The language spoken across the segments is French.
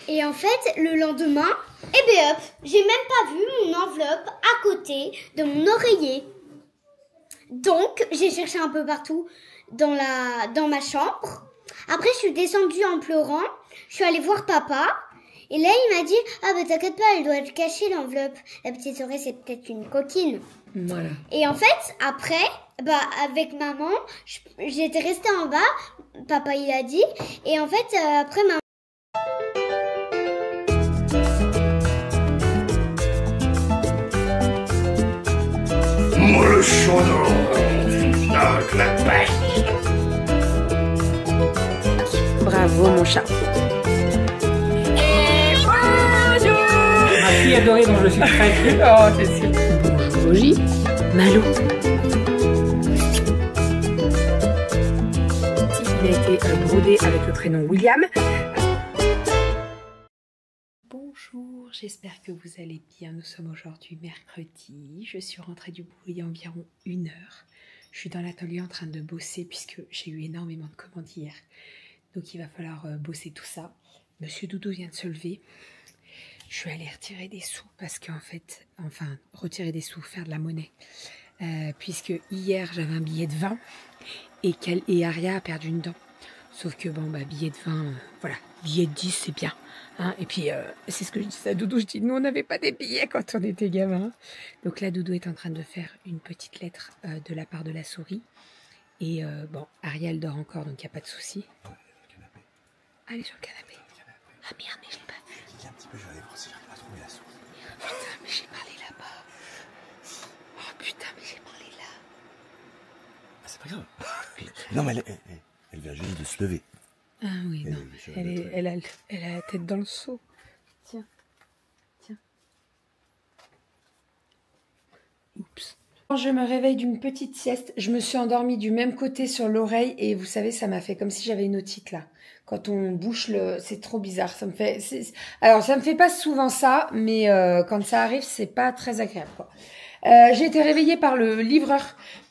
Et en fait, le lendemain, eh ben hop, j'ai même pas vu mon enveloppe à côté de mon oreiller. Donc, j'ai cherché un peu partout dans ma chambre. Après, je suis descendue en pleurant. Je suis allée voir papa. Et là, il m'a dit, ah bah t'inquiète pas, elle doit être cachée l'enveloppe. La petite oreille, c'est peut-être une coquine. Voilà. Et en fait, après, bah avec maman, j'étais restée en bas. Papa, il a dit. Et en fait, après, maman... Le chaudron, donc la pêche. Bravo mon chat. Ma fille adorée dont je suis très fière. Oh, c'est si. Bonjour Bogie. Malou. Il a été brodé avec le prénom William. Bonjour, j'espère que vous allez bien. Nous sommes aujourd'hui mercredi. Je suis rentrée du boulot il y a environ 1 heure. Je suis dans l'atelier en train de bosser puisque j'ai eu énormément de commandes hier. Donc il va falloir bosser tout ça. Monsieur Doudou vient de se lever. Je suis allée retirer des sous parce qu'en fait, enfin, retirer des sous, faire de la monnaie. Puisque hier, j'avais un billet de 20 et Aria a perdu une dent. Sauf que bon, bah, billet de 20, voilà, billet de 10, c'est bien. Hein, et puis, c'est ce que je dis à Doudou, je dis, nous, on n'avait pas des billets quand on était gamin. Donc là, Doudou est en train de faire une petite lettre de la part de la souris. Et bon, Ariel dort encore, donc il n'y a pas de souci. Allez sur le canapé. Ah merde, mais je l'ai pas vu. Il y a un petit peu, je vais aller voir si j'arrive à trouver la souris. Putain, mais j'ai parlé là-bas. Oh putain, mais j'ai parlé là. Ah, c'est pas grave. Non, mais elle vient juste de se lever. Ah oui, non, elle a la tête dans le seau. Tiens, tiens. Oups. Quand je me réveille d'une petite sieste, je me suis endormie du même côté sur l'oreille et vous savez, ça m'a fait comme si j'avais une otite là. Quand on bouche c'est trop bizarre. Ça me fait, alors ça me fait pas souvent ça, mais quand ça arrive, c'est pas très agréable quoi. J'ai été réveillée par le livreur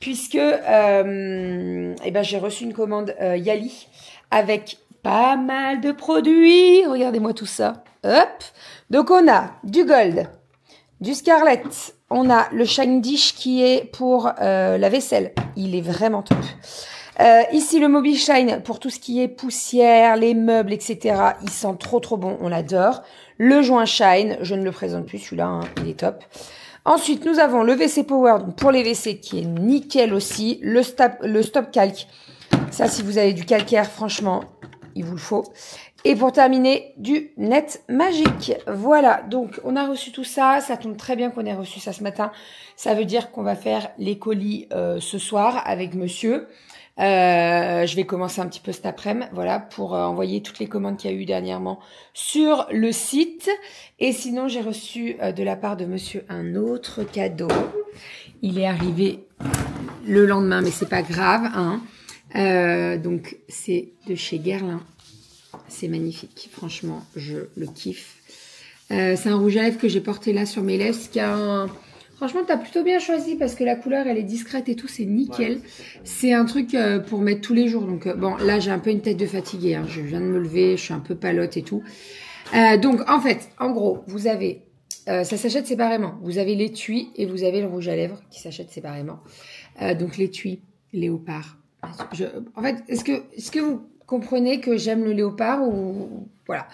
puisque eh ben, j'ai reçu une commande Yali avec pas mal de produits. Regardez-moi tout ça. Hop. Donc on a du gold, du scarlet. On a le Shine Dish qui est pour la vaisselle. Il est vraiment top. Ici le Mobile Shine pour tout ce qui est poussière, les meubles, etc. Il sent trop trop bon. On l'adore. Le joint Shine, je ne le présente plus celui-là. Hein, il est top. Ensuite, nous avons le WC Power donc pour les WC qui est nickel aussi. Le Stop Calc. Ça, si vous avez du calcaire, franchement, il vous le faut. Et pour terminer, du Net Magique. Voilà, donc on a reçu tout ça. Ça tombe très bien qu'on ait reçu ça ce matin. Ça veut dire qu'on va faire les colis ce soir avec monsieur. Je vais commencer un petit peu cet après-midi, voilà, pour envoyer toutes les commandes qu'il y a eu dernièrement sur le site. Et sinon, j'ai reçu de la part de monsieur un autre cadeau. Il est arrivé le lendemain, mais c'est pas grave, hein. Donc, c'est de chez Guerlain. C'est magnifique, franchement, je le kiffe. C'est un rouge à lèvres que j'ai porté là sur mes lèvres, qui a un... Franchement, t'as plutôt bien choisi parce que la couleur, elle est discrète et tout, c'est nickel. Ouais, c'est un truc pour mettre tous les jours. Donc, bon, là, j'ai un peu une tête de fatiguée. Hein. Je viens de me lever, je suis un peu palote et tout. Donc, en fait, en gros, vous avez... ça s'achète séparément. Vous avez l'étui et vous avez le rouge à lèvres qui s'achète séparément. Donc, l'étui, léopard. En fait, est-ce que vous comprenez que j'aime le léopard ou... Voilà.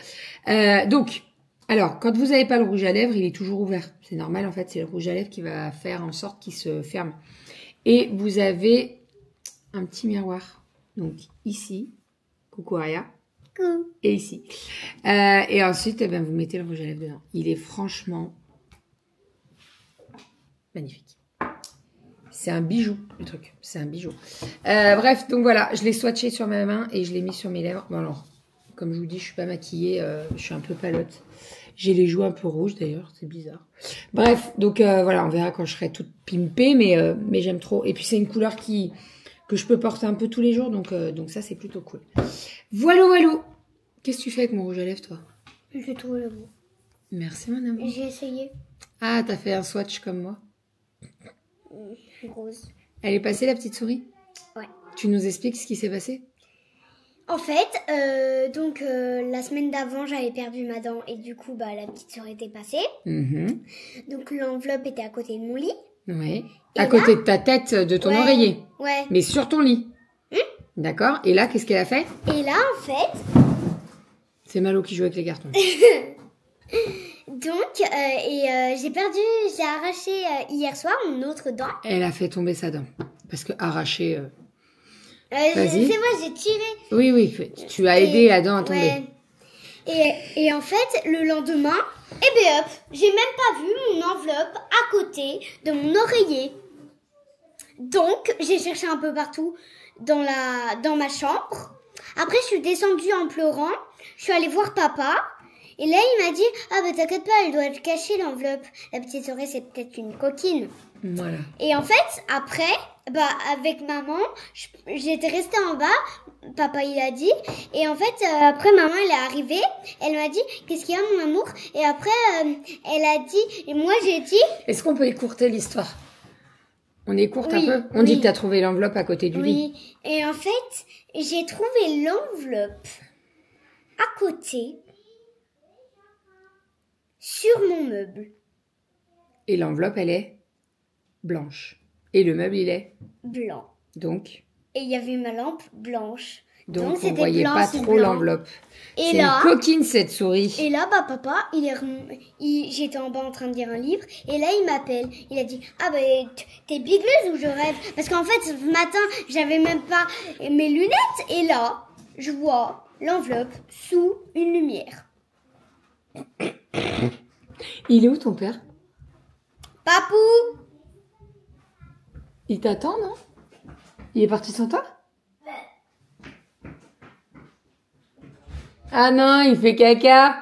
Donc... Alors, quand vous n'avez pas le rouge à lèvres, il est toujours ouvert. C'est normal, en fait, c'est le rouge à lèvres qui va faire en sorte qu'il se ferme. Et vous avez un petit miroir. Donc, ici, coucou Aria. Coucou. Et ici. Et ensuite, eh ben, vous mettez le rouge à lèvres dedans. Il est franchement magnifique. C'est un bijou, le truc. C'est un bijou. Bref, donc voilà, je l'ai swatché sur ma main et je l'ai mis sur mes lèvres. Bon alors, comme je vous dis, je suis pas maquillée, je suis un peu palote. J'ai les joues un peu rouges d'ailleurs, c'est bizarre. Bref, donc voilà, on verra quand je serai toute pimpée, mais j'aime trop. Et puis c'est une couleur que je peux porter un peu tous les jours, donc ça c'est plutôt cool. Voilà, voilà. Qu'est-ce que tu fais avec mon rouge à lèvres, toi? Je trouve le beau. Merci mon amour. J'ai essayé. Ah, t'as fait un swatch comme moi. Rose. Elle est passée la petite souris? Ouais. Tu nous expliques ce qui s'est passé? En fait, la semaine d'avant, j'avais perdu ma dent et du coup, la petite sœur était passée. Donc l'enveloppe était à côté de mon lit. Oui. Et À là, côté de ta tête, de ton oreiller. Ouais. Mais sur ton lit. D'accord. Et là, qu'est-ce qu'elle a fait? Et là, en fait, C'est Malo qui joue avec les cartons. donc, j'ai arraché hier soir mon autre dent. Elle a fait tomber sa dent. Parce que arracher... C'est Vas-y. moi, j'ai tiré. Oui, tu as aidé la dent à tomber. Ouais. Et en fait, le lendemain, hop, j'ai même pas vu mon enveloppe à côté de mon oreiller. Donc, j'ai cherché un peu partout dans ma chambre. Après, je suis descendue en pleurant. Je suis allée voir papa. Et là, il m'a dit, ah t'inquiète pas, elle doit être cachée l'enveloppe. La petite oreille, c'est peut-être une coquine. Voilà. Et en fait, après, avec maman, j'étais restée en bas, papa il a dit, et en fait, après maman elle est arrivée, elle m'a dit, qu'est-ce qu'il y a mon amour? Et après, elle a dit, et moi j'ai dit... Est-ce qu'on peut écourter l'histoire? On écourte Oui, un peu? On dit oui. que tu as trouvé l'enveloppe à côté du lit. Oui, et en fait, j'ai trouvé l'enveloppe à côté, sur mon meuble. Et l'enveloppe, elle est blanche. Et le meuble, il est Blanc. donc... Et il y avait ma lampe blanche. Donc, on c'était voyait blanc pas sur trop blanc. l'enveloppe. Et C'est là... une coquine, cette souris. Et là, papa, j'étais en bas en train de lire un livre, et là, il m'appelle. Il a dit, t'es bigleuse ou je rêve? Parce qu'en fait, ce matin, j'avais même pas mes lunettes, et là, je vois l'enveloppe sous une lumière. Il est où, ton père? Papou! Il t'attend, non? Il est parti sans toi? Ah non, il fait caca.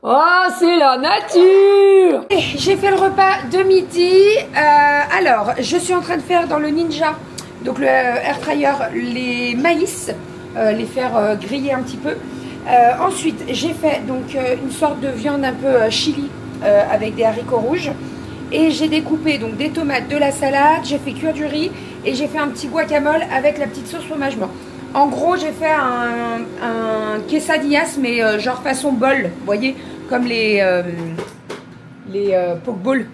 Oh, c'est la nature! J'ai fait le repas de midi. Alors, je suis en train de faire dans le Ninja, donc le air fryer, les maïs, les faire griller un petit peu. Ensuite, j'ai fait donc une sorte de viande un peu chili avec des haricots rouges. Et j'ai découpé donc des tomates, de la salade, j'ai fait cuire du riz et j'ai fait un petit guacamole avec la petite sauce fromage blanc. En gros, j'ai fait un quesadillas, mais genre façon bol, vous voyez, comme les poke balls.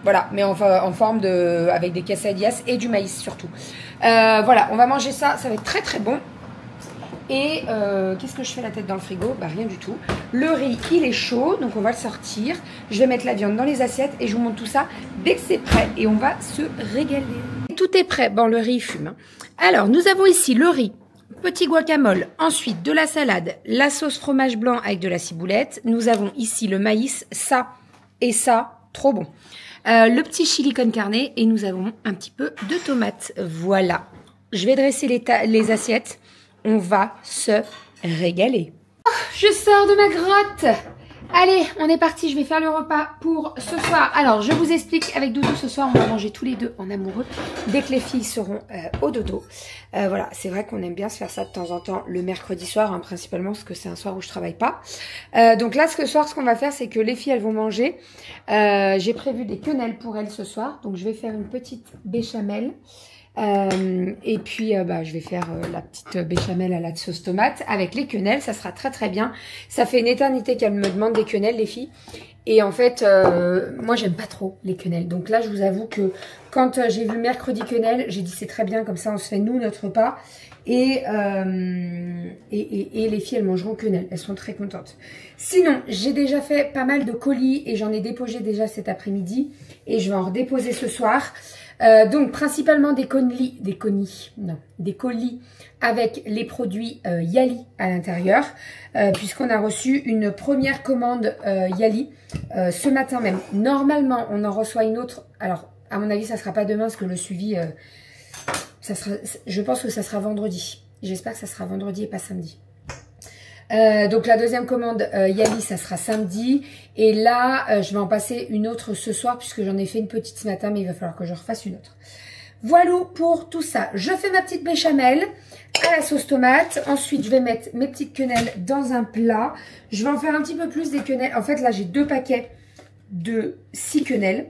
Voilà, mais en forme de, avec des quesadillas et du maïs surtout. Voilà, on va manger ça, ça va être très très bon. Et qu'est-ce que je fais la tête dans le frigo? Rien du tout. Le riz, il est chaud, donc on va le sortir. Je vais mettre la viande dans les assiettes et je vous montre tout ça dès que c'est prêt. Et on va se régaler. Tout est prêt. Bon, le riz fume. Alors, nous avons ici le riz, petit guacamole, ensuite de la salade, la sauce fromage blanc avec de la ciboulette. Nous avons ici le maïs, ça et ça, trop bon. Le petit chili con carne et nous avons un petit peu de tomates. Voilà. Je vais dresser les assiettes. On va se régaler. Oh, je sors de ma grotte. Allez, on est parti. Je vais faire le repas pour ce soir. Alors, je vous explique. Avec Doudou, ce soir, on va manger tous les deux en amoureux. Dès que les filles seront au dodo. Voilà, c'est vrai qu'on aime bien se faire ça de temps en temps le mercredi soir, hein, principalement parce que c'est un soir où je travaille pas. Donc là, ce soir, ce qu'on va faire, c'est que les filles, elles vont manger. J'ai prévu des quenelles pour elles ce soir. Donc, je vais faire une petite béchamel. Et puis je vais faire la petite béchamel à la sauce tomate avec les quenelles, ça sera très très bien. Ça fait une éternité qu'elles me demandent des quenelles, les filles, et en fait moi j'aime pas trop les quenelles, donc là je vous avoue que quand j'ai vu mercredi quenelles, j'ai dit c'est très bien, comme ça on se fait nous notre repas, et les filles elles mangeront quenelles, elles sont très contentes. Sinon j'ai déjà fait pas mal de colis et j'en ai déposé déjà cet après-midi et je vais en redéposer ce soir. Donc principalement des colis avec les produits Yali à l'intérieur, puisqu'on a reçu une première commande Yali ce matin même. Normalement on en reçoit une autre, alors à mon avis ça sera pas demain parce que le suivi je pense que ça sera vendredi. J'espère que ça sera vendredi et pas samedi. Donc la deuxième commande Yali, ça sera samedi. Et là, je vais en passer une autre ce soir puisque j'en ai fait une petite ce matin, mais il va falloir que je refasse une autre. Voilà pour tout ça. Je fais ma petite béchamel à la sauce tomate. Ensuite, je vais mettre mes petites quenelles dans un plat. Je vais en faire un petit peu plus des quenelles. En fait, là, j'ai 2 paquets de 6 quenelles.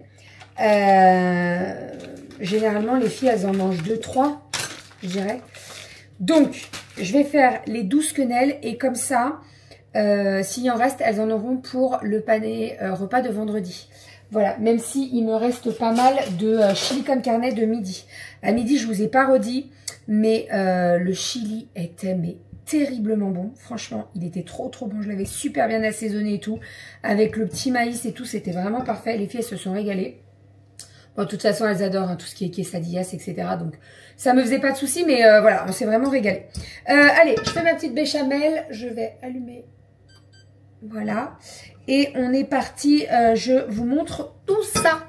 Je Généralement, les filles, elles en mangent 2-3, je dirais. Donc, je vais faire les 12 quenelles et comme ça, s'il en reste, elles en auront pour le panier repas de vendredi. Voilà, même s'il me reste pas mal de chili con carne de midi. À midi, je vous ai pas redit, mais le chili était terriblement bon. Franchement, il était trop bon. Je l'avais super bien assaisonné et tout. Avec le petit maïs et tout, c'était vraiment parfait. Les filles, elles se sont régalées. Bon, de toute façon, elles adorent hein, tout ce qui est quesadillas, etc. Donc, ça me faisait pas de soucis, mais voilà, on s'est vraiment régalé. Allez, je fais ma petite béchamel. Je vais allumer. Voilà. Et on est parti. Je vous montre tout ça.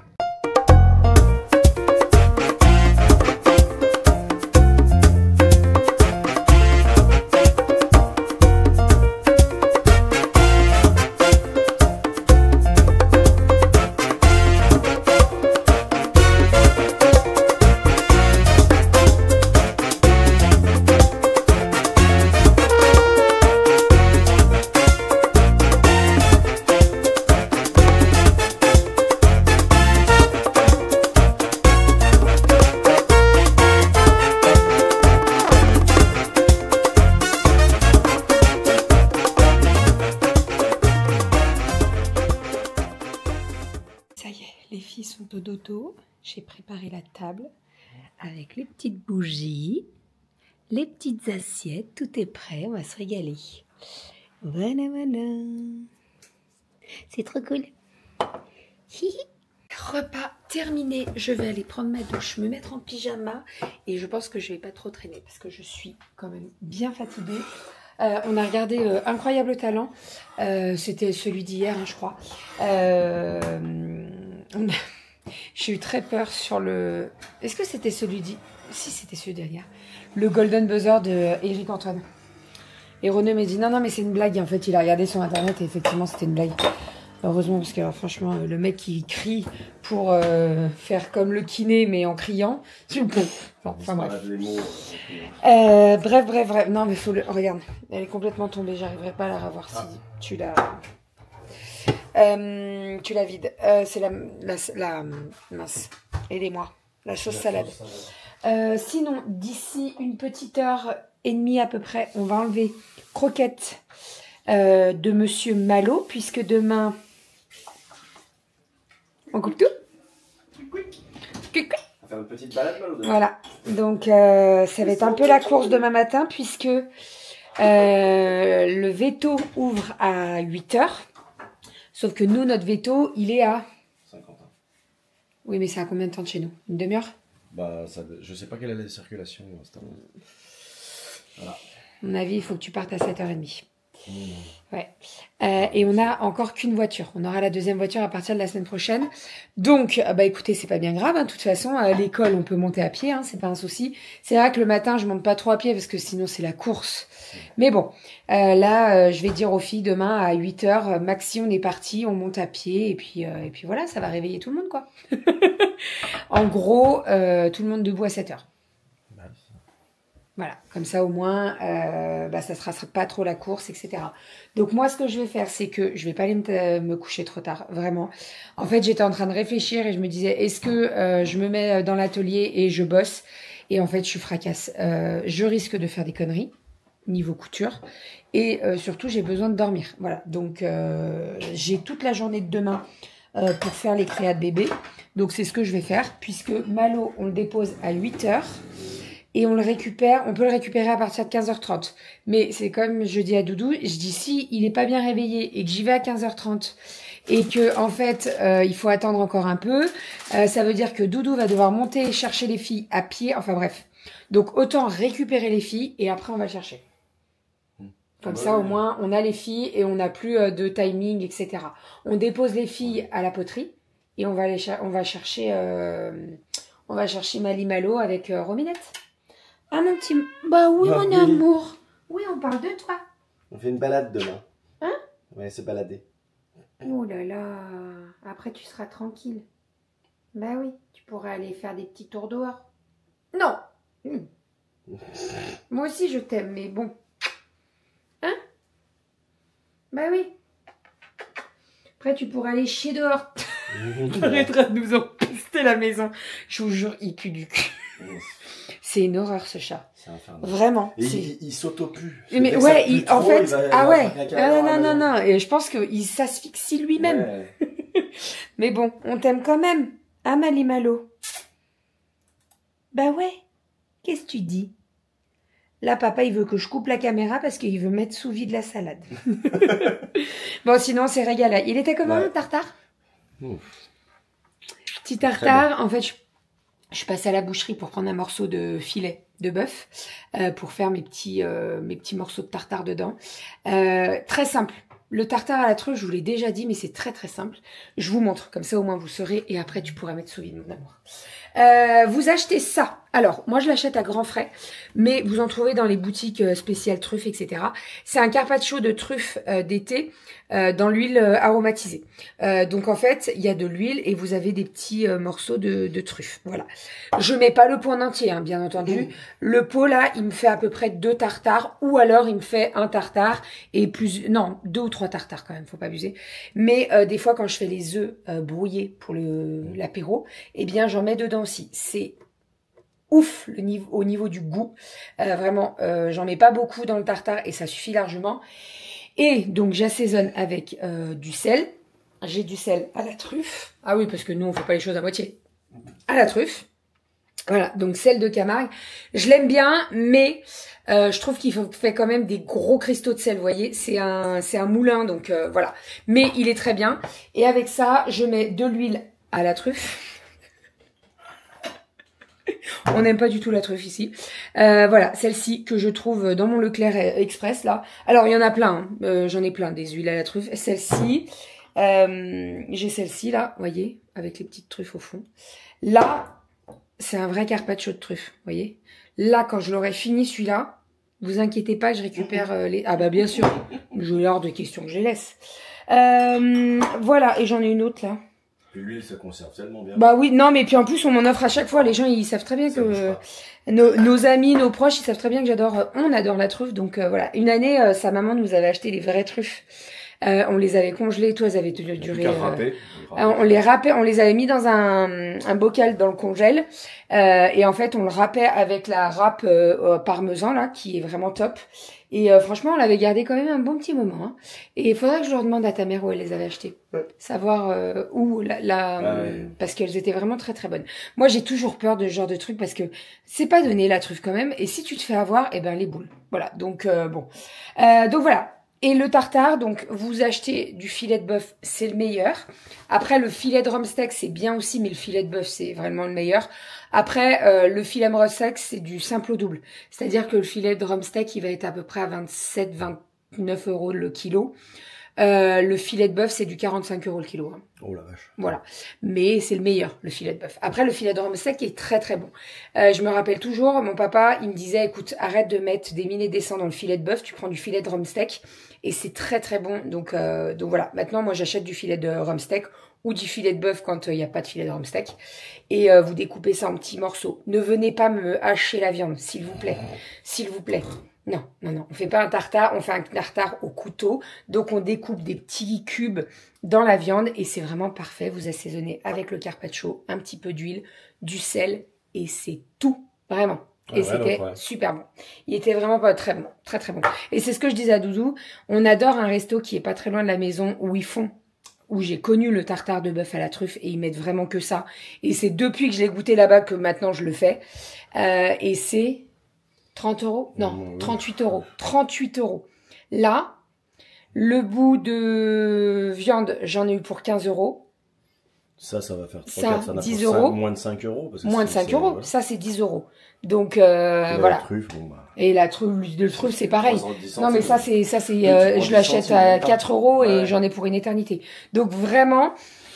J'ai préparé la table avec les petites bougies, les petites assiettes, tout est prêt, on va se régaler. Voilà. C'est trop cool. Repas terminé, je vais aller prendre ma douche, me mettre en pyjama et je pense que je vais pas trop traîner parce que je suis quand même bien fatiguée. On a regardé Incroyable Talent, c'était celui d'hier, hein, je crois. J'ai eu très peur sur le... Est-ce que c'était celui d'hier? Si, c'était celui d'hier. Le Golden Buzzer de Éric Antoine. Et René m'a dit non, mais c'est une blague. Et en fait, il a regardé sur Internet et effectivement, c'était une blague. Heureusement, parce que alors, franchement, le mec qui crie pour faire comme le kiné, mais en criant. Enfin bref. Bref. Non, mais faut le... Regarde, elle est complètement tombée. J'arriverai pas à la revoir si tu la... tu la vides. C'est la mince. Aidez-moi. La sauce salade. Sinon, d'ici une petite heure et demie à peu près, on va enlever croquettes de Monsieur Malo, puisque demain, on coupe tout. On va faire une petite balade, Malo, demain. Voilà. Donc, ça va être un peu la course demain matin, puisque le veto ouvre à 8 h. Sauf que nous, notre veto, il est à... 50 ans. Oui, mais c'est à combien de temps de chez nous? Une demi-heure? Bah, ça, je sais pas quelle est la circulation. Voilà. À mon avis, il faut que tu partes à 7h30. Ouais. Et on n'a encore qu'une voiture. On aura la deuxième voiture à partir de la semaine prochaine. Donc, bah écoutez, c'est pas bien grave. Hein. De toute façon, à l'école, on peut monter à pied. Hein, c'est pas un souci. C'est vrai que le matin, je monte pas trop à pied parce que sinon, c'est la course. Mais bon, là, je vais dire aux filles demain à 8 h, maxi, on est parti, on monte à pied. Et puis voilà, ça va réveiller tout le monde, quoi. En gros, tout le monde debout à 7 h. Voilà, comme ça au moins, ça sera pas trop la course, etc. Donc moi, ce que je vais faire, c'est que je vais pas aller me coucher trop tard, vraiment. En fait, j'étais en train de réfléchir et je me disais, est-ce que je me mets dans l'atelier et je bosse? Et en fait, je suis fracasse. Je risque de faire des conneries, niveau couture. Et surtout, j'ai besoin de dormir. Voilà, donc j'ai toute la journée de demain pour faire les créas de bébé. Donc c'est ce que je vais faire, puisque Malo, on le dépose à 8 h. Et on peut le récupérer à partir de 15h30. Mais c'est comme je dis à Doudou, je dis si il est pas bien réveillé et que j'y vais à 15h30 et que en fait il faut attendre encore un peu, ça veut dire que Doudou va devoir monter chercher les filles à pied, enfin bref. Donc autant récupérer les filles et après on va le chercher. Comme ça au moins on a les filles et on n'a plus de timing, etc. On dépose les filles à la poterie et on va chercher Mali Malo avec Rominette. Ah mon petit... Bah oui, mon amour. Oui, on parle de toi. On fait une balade demain. Hein? Ouais, se balader. Oh là là. Après, tu seras tranquille. Bah oui, tu pourras aller faire des petits tours dehors. Non. Moi aussi, je t'aime, mais bon. Hein? Bah oui. Après, tu pourras aller chier dehors. Tu arrêteras de nous empêcher. C'était la maison. Je vous jure, il pue du cul. C'est une horreur ce chat. C'est infernal. Vraiment. Et il s'auto-pue. Mais ouais, en fait, non. Et je pense qu'il s'asphyxie lui-même. Ouais. Mais bon, on t'aime quand même. Hein, Malimalo? Bah ouais. Qu'est-ce que tu dis? Là, papa, il veut que je coupe la caméra parce qu'il veut mettre sous vide la salade. Bon, sinon, c'est régalé. Il était comment, le tartare? Ouf. Petit tartare. En fait, je suis passée à la boucherie pour prendre un morceau de filet de bœuf pour faire mes petits morceaux de tartare dedans. Très simple. Le tartare à la truffe, je vous l'ai déjà dit, mais c'est très très simple. Je vous montre, comme ça au moins vous saurez, et après tu pourras mettre sous vide, mon amour. Vous achetez ça. Alors, moi je l'achète à grands frais, mais vous en trouvez dans les boutiques spéciales truffes, etc. C'est un carpaccio de truffe d'été dans l'huile aromatisée. Donc en fait, il y a de l'huile et vous avez des petits morceaux de truffe. Voilà. Je mets pas le pot en entier, hein, bien entendu. Le pot là, il me fait à peu près 2 tartares, ou alors il me fait un tartare et non, 2 ou 3 tartares quand même, faut pas abuser. Mais des fois quand je fais les œufs brouillés pour l'apéro, eh bien j'en mets dedans aussi. C'est ouf au niveau du goût. Vraiment, j'en mets pas beaucoup dans le tartare et ça suffit largement. Et donc j'assaisonne avec du sel. J'ai du sel à la truffe. Ah oui, parce que nous on fait pas les choses à moitié. À la truffe. Voilà, donc sel de Camargue. Je l'aime bien, mais je trouve qu'il fait quand même des gros cristaux de sel, vous voyez. C'est un moulin, donc voilà. Mais il est très bien. Et avec ça, je mets de l'huile à la truffe. On n'aime pas du tout la truffe ici. Voilà, celle-ci que je trouve dans mon Leclerc Express, là. Alors, il y en a plein, hein. J'en ai plein, des huiles à la truffe. Celle-ci, j'ai celle-ci, là, vous voyez, avec les petites truffes au fond. Là, c'est un vrai carpaccio de truffe, vous voyez. Là, quand je l'aurai fini, celui-là, vous inquiétez pas, je récupère les... Ah bah, bien sûr, je l'ai hors de question que je les laisse. Voilà, et j'en ai une autre, là. L'huile, ça conserve tellement bien. Bah oui, non, mais puis en plus, on m'en offre à chaque fois. Les gens, ils savent très bien que nos amis, nos proches, ils savent très bien que on adore la truffe. Donc voilà, une année, sa maman nous avait acheté les vraies truffes. On les avait congelées, tout, elles avaient duré. On les râpait, on les avait mis dans un bocal dans le congèle. Et en fait, on le râpait avec la râpe parmesan là, qui est vraiment top. Et franchement, on l'avait gardé quand même un bon petit moment. Hein. Et il faudrait que je leur demande à ta mère où elle les avait achetées. Ouais. Savoir où, parce qu'elles étaient vraiment très très bonnes. Moi, j'ai toujours peur de ce genre de truc parce que c'est pas donné la truffe quand même. Et si tu te fais avoir, eh ben les boules. Voilà, donc bon. Donc voilà. Et le tartare, donc vous achetez du filet de bœuf, c'est le meilleur. Après, le filet de rumsteak, c'est bien aussi, mais le filet de bœuf, c'est vraiment le meilleur. Après, le filet de rumsteak, c'est du simple au double. C'est-à-dire que le filet de rumsteak, il va être à peu près à 27-29 € le kilo. Le filet de bœuf, c'est du 45 € le kilo. Hein. Oh la vache. Voilà. Mais c'est le meilleur, le filet de bœuf. Après, le filet de rumsteak est très très bon. Je me rappelle toujours, mon papa, il me disait, écoute, arrête de mettre des mines et des cents dans le filet de bœuf, tu prends du filet de rumsteak. Et c'est très très bon. Donc voilà. Maintenant, moi, j'achète du filet de rumsteak ou du filet de bœuf quand il n'y a pas de filet de rumsteak. Et vous découpez ça en petits morceaux. Ne venez pas me hacher la viande, s'il vous plaît. S'il vous plaît. Non, non, non. On fait pas un tartare, on fait un tartare au couteau. Donc, on découpe des petits cubes dans la viande et c'est vraiment parfait. Vous assaisonnez avec le carpaccio, un petit peu d'huile, du sel et c'est tout. Vraiment. Et c'était super bon. Il était vraiment pas très bon. Très, très bon. Et c'est ce que je disais à Doudou. On adore un resto qui est pas très loin de la maison où j'ai connu le tartare de bœuf à la truffe et ils mettent vraiment que ça. Et c'est depuis que je l'ai goûté là-bas que maintenant je le fais. Et c'est 30 €? Non, 38 €. 38 €. Là, le bout de viande, j'en ai eu pour 15 €. Ça va faire 3, ça, 4, ça 10 €. Moins de 5 €. Parce que moins de 5 €. Voilà. Ça, c'est 10 €. Donc, voilà. La truffe, bon, bah. Et la truffe, l'huile de truffe, c'est pareil. Non, mais ça, c'est, je je l'achète à 4 € et ouais. j'en ai pour une éternité. Donc, vraiment,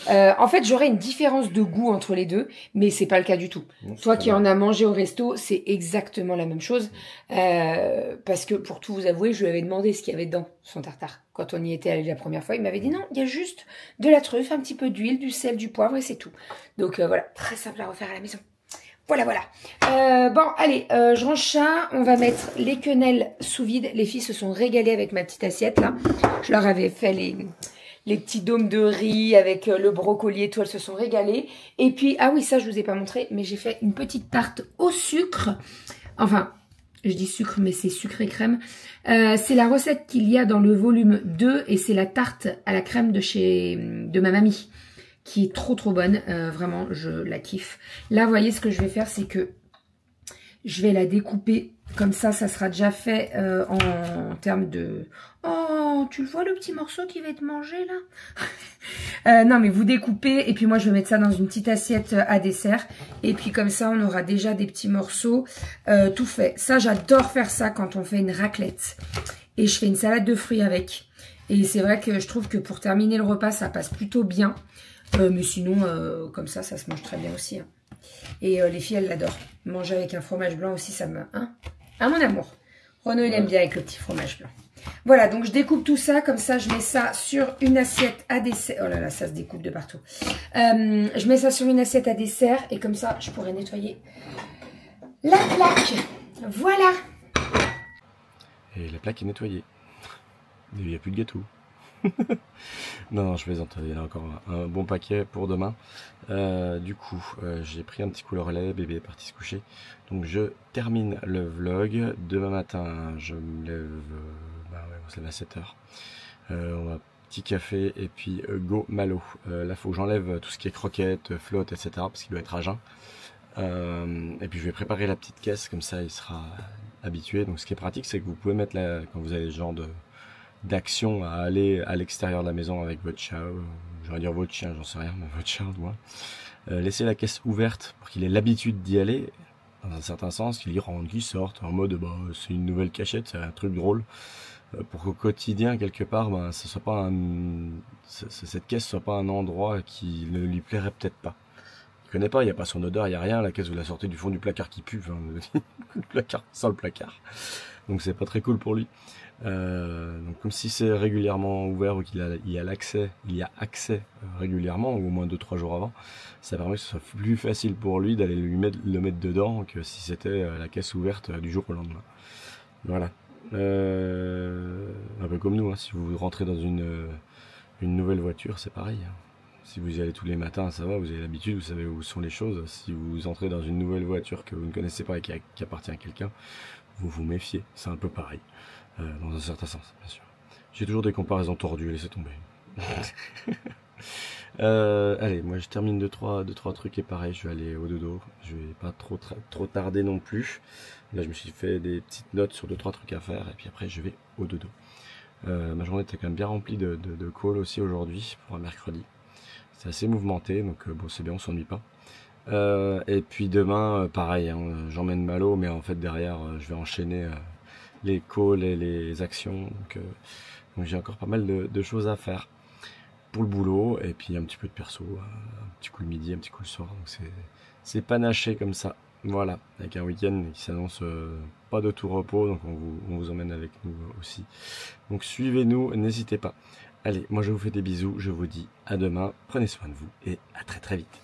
en fait, j'aurais une différence de goût entre les deux, mais c'est pas le cas du tout. Non, toi qui en as mangé au resto, c'est exactement la même chose. Parce que, pour tout vous avouer, je lui avais demandé ce qu'il y avait dedans, son tartare. Quand on y était allé la première fois, il m'avait dit non, il y a juste de la truffe, un petit peu d'huile, du sel, du poivre et c'est tout. Donc, voilà, très simple à refaire à la maison. Voilà, voilà. Bon, allez, je range ça. On va mettre les quenelles sous vide. Les filles se sont régalées avec ma petite assiette, là. Je leur avais fait les petits dômes de riz avec le brocoli et tout, elles se sont régalées. Et puis, ah oui, ça je vous ai pas montré, mais j'ai fait une petite tarte au sucre. Enfin, je dis sucre, mais c'est sucre et crème. C'est la recette qu'il y a dans le volume 2 et c'est la tarte à la crème de ma mamie, qui est trop bonne. Vraiment, je la kiffe. Là, vous voyez, ce que je vais faire, c'est que je vais la découper comme ça sera déjà fait en termes de... Oh, tu le vois le petit morceau qui va être mangé là? Non, mais vous découpez et puis moi je vais mettre ça dans une petite assiette à dessert. Et puis comme ça, on aura déjà des petits morceaux tout fait. Ça, j'adore faire ça quand on fait une raclette. Et je fais une salade de fruits avec. Et c'est vrai que je trouve que pour terminer le repas, ça passe plutôt bien. Mais sinon, comme ça se mange très bien aussi. Hein. Et les filles, elles l'adorent. Manger avec un fromage blanc aussi, ça me... Hein, ah, mon amour. Renaud, il aime bien avec le petit fromage blanc. Voilà, donc je découpe tout ça. Comme ça, je mets ça sur une assiette à dessert. Oh là là, ça se découpe de partout. Je mets ça sur une assiette à dessert. Et comme ça, je pourrais nettoyer la plaque. Voilà. Et la plaque est nettoyée. Il n'y a plus de gâteau. Non, je plaisante, il y en a encore un bon paquet pour demain. Du coup, j'ai pris un petit coup le relais, bébé est parti se coucher. Donc je termine le vlog. Demain matin, je me lève, on se lève à 7h. On va petit café et puis go malo. Là, faut que j'enlève tout ce qui est croquettes, flotte, etc. parce qu'il doit être à jeun. Et puis je vais préparer la petite caisse, comme ça il sera habitué. Donc ce qui est pratique, c'est que vous pouvez mettre là, quand vous avez ce genre d'action à aller à l'extérieur de la maison avec votre chat, j'aurais dire votre chien, j'en sais rien, mais votre chat au moins. Laissez la caisse ouverte pour qu'il ait l'habitude d'y aller, dans un certain sens, qu'il y rentre, qu'il sorte, en mode bah, c'est une nouvelle cachette, c'est un truc drôle, pour qu'au quotidien, quelque part, bah, ce soit pas cette caisse soit pas un endroit qui ne lui plairait peut-être pas. Il connaît pas, il n'y a pas son odeur, il n'y a rien, la caisse vous la sortez du fond du placard qui pue, enfin, le placard sans le placard. Donc c'est pas très cool pour lui. Donc comme si c'est régulièrement ouvert ou qu'il y a accès régulièrement, ou au moins 2-3 jours avant, ça permet que ce soit plus facile pour lui d'aller le mettre dedans que si c'était la caisse ouverte du jour au lendemain. Voilà. Un peu comme nous, hein, si vous rentrez dans une nouvelle voiture, c'est pareil. Hein. Si vous y allez tous les matins, ça va, vous avez l'habitude, vous savez où sont les choses. Si vous entrez dans une nouvelle voiture que vous ne connaissez pas et qui appartient à quelqu'un, vous vous méfiez. C'est un peu pareil. Dans un certain sens, bien sûr. J'ai toujours des comparaisons tordues, laissez tomber. Allez, moi je termine 2-3 trucs et pareil, je vais aller au dodo. Je vais pas trop tarder non plus. Là, je me suis fait des petites notes sur 2-3 trucs à faire et puis après je vais au dodo. Ma journée était quand même bien remplie de calls aussi aujourd'hui pour un mercredi. C'est assez mouvementé, donc bon, c'est bien, on s'ennuie pas. Et puis demain, pareil, hein, j'emmène Malo, mais en fait derrière, je vais enchaîner les calls et les actions. Donc j'ai encore pas mal de choses à faire pour le boulot, et puis un petit peu de perso, un petit coup le midi, un petit coup le soir. Donc c'est panaché comme ça. Voilà, avec un week-end qui s'annonce pas de tout repos, donc on vous emmène avec nous aussi. Donc suivez-nous, n'hésitez pas. Allez, moi je vous fais des bisous, je vous dis à demain, prenez soin de vous et à très vite.